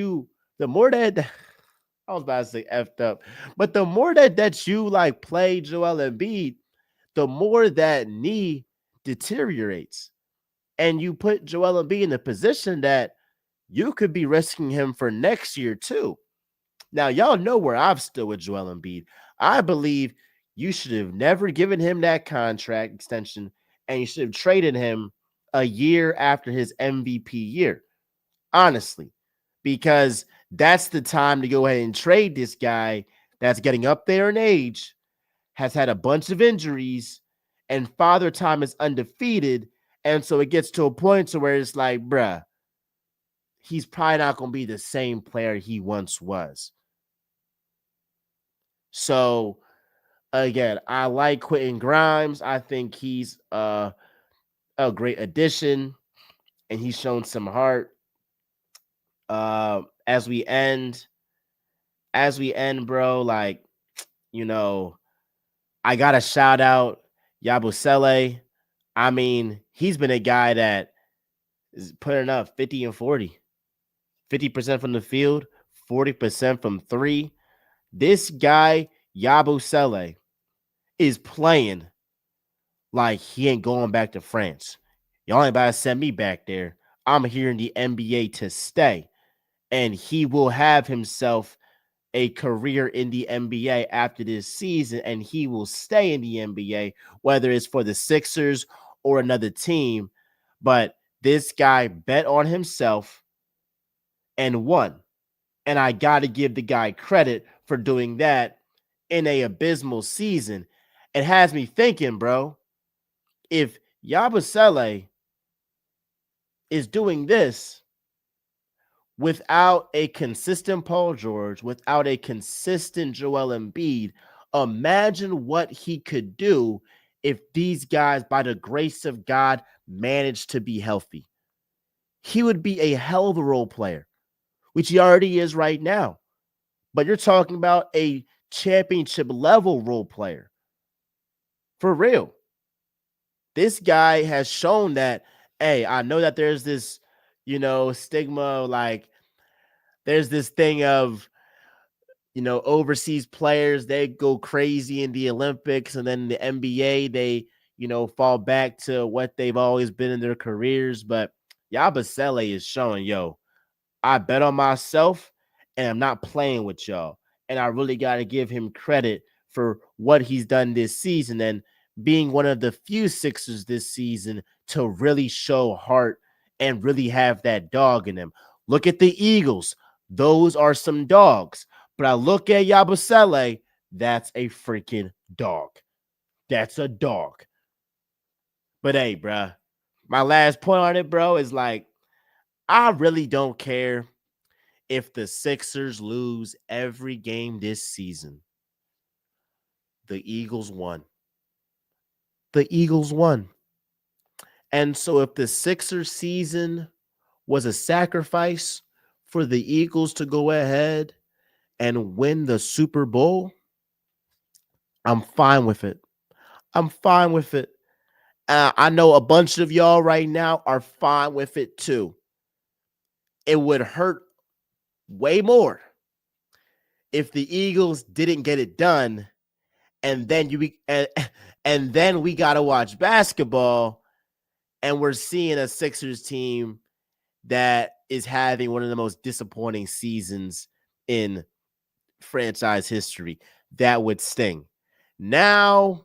I was about to say effed up, but the more that you like play Joel Embiid, the more that knee deteriorates. And you put Joel Embiid in a position that you could be risking him for next year too. Now, y'all know where I'm still with Joel Embiid. I believe you should have never given him that contract extension, and you should have traded him a year after his MVP year. Honestly, because that's the time to go ahead and trade this guy that's getting up there in age, has had a bunch of injuries, and Father Time is undefeated. And so it gets to a point to where it's like, bruh, he's probably not going to be the same player he once was. So again, I like Quentin Grimes. I think he's a great addition, and he's shown some heart. As we end, bro, like, I gotta shout out Yabusele. I mean, he's been a guy that is putting up 50 and 40, 50% from the field, 40% from three. This guy, Yabusele, is playing like he ain't going back to France. Y'all ain't about to send me back there. I'm here in the NBA to stay. And he will have himself a career in the NBA after this season, and he will stay in the NBA, whether it's for the Sixers or another team. But this guy bet on himself and won. And I got to give the guy credit for doing that in a abysmal season. It has me thinking, bro, if Yabusele is doing this without a consistent Paul George, without a consistent Joel Embiid, imagine what he could do if these guys, by the grace of God, managed to be healthy. He would be a hell of a role player, which he already is right now. But you're talking about a championship level role player. For real. This guy has shown that, hey, I know that there's this, stigma, like there's this thing of, overseas players, they go crazy in the Olympics, and then the NBA, they, fall back to what they've always been in their careers. But Yabusele is showing, I bet on myself, and I'm not playing with y'all. And I really got to give him credit for what he's done this season and being one of the few Sixers this season to really show heart and really have that dog in him. Look at the Eagles. Those are some dogs. But I look at Yabusele, that's a freaking dog. That's a dog. But hey, bruh, my last point on it, bro, is like, I really don't care if the Sixers lose every game this season. The Eagles won. The Eagles won. And so if the Sixers season was a sacrifice for the Eagles to go ahead and win the Super Bowl, I'm fine with it. I'm fine with it. I know a bunch of y'all right now are fine with it too. It would hurt way more if the Eagles didn't get it done, and then and then we got to watch basketball, and we're seeing a Sixers team that is having one of the most disappointing seasons in franchise history. That would sting. Now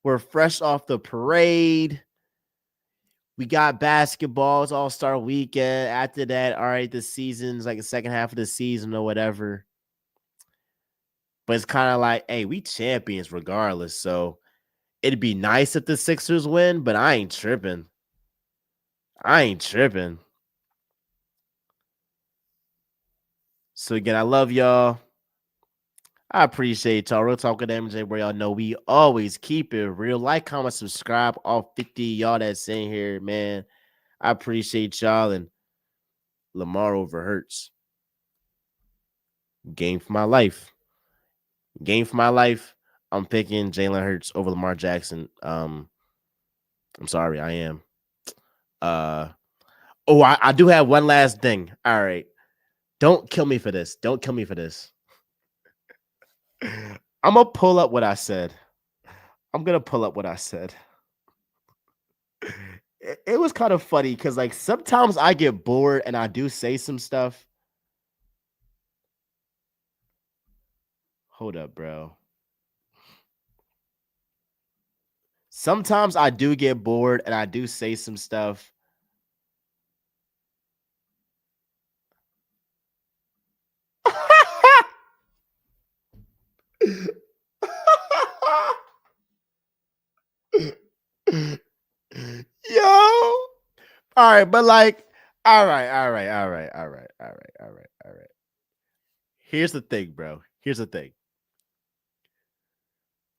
we're fresh off the parade. We got basketball. It's All-Star weekend. After that, all right, the season's like the second half of the season or whatever. But it's kind of like, hey, we champions regardless. So it'd be nice if the Sixers win, but I ain't tripping. I ain't tripping. So again, I love y'all. I appreciate y'all. Real Talk with MJ, where y'all know we always keep it real. Like, comment, subscribe. All 50 y'all that's in here, man. I appreciate y'all. And Lamar over Hurts. Game for my life. Game for my life. I'm picking Jalen Hurts over Lamar Jackson. I'm sorry, I am. I do have one last thing. All right. Don't kill me for this. Don't kill me for this. I'm gonna pull up what I said. I'm gonna pull up what I said. It was kind of funny because like sometimes I get bored and I do say some stuff. Hold up, bro. Sometimes I do get bored and I do say some stuff. Yo. All right, but like, all right. Here's the thing, bro. Here's the thing.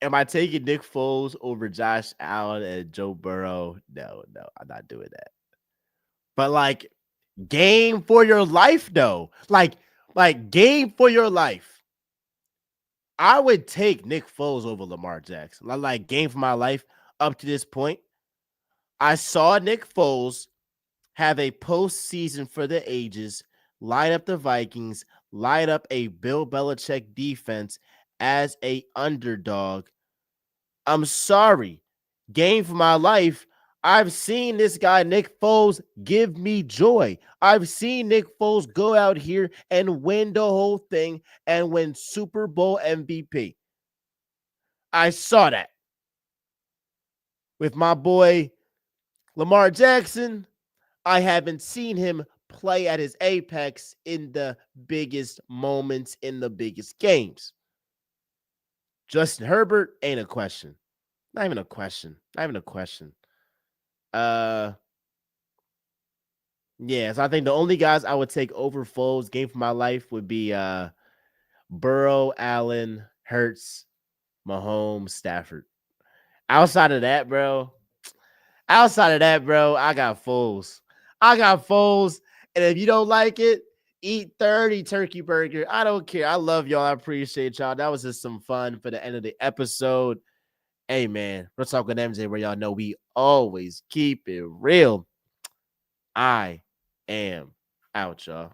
Am I taking Nick Foles over Josh Allen and Joe Burrow? No, I'm not doing that. But like, game for your life, though. Like game for your life. I would take Nick Foles over Lamar Jackson. Like game for my life up to this point. I saw Nick Foles have a postseason for the ages, light up the Vikings, light up a Bill Belichick defense as a underdog. I'm sorry. Game for my life. I've seen this guy, Nick Foles, give me joy. I've seen Nick Foles go out here and win the whole thing and win Super Bowl MVP. I saw that. With my boy Lamar Jackson, I haven't seen him play at his apex in the biggest moments, in the biggest games. Justin Herbert ain't a question. Not even a question. Not even a question. Yeah, so I think the only guys I would take over Foles game for my life would be Burrow, Allen, Hurts, Mahomes, Stafford. Outside of that, bro, I got Foles. I got Foles. And if you don't like it, eat 30 turkey burger. I don't care. I love y'all. I appreciate y'all. That was just some fun for the end of the episode. Hey, man, we're talking MJ where y'all know we always keep it real. I am out, y'all.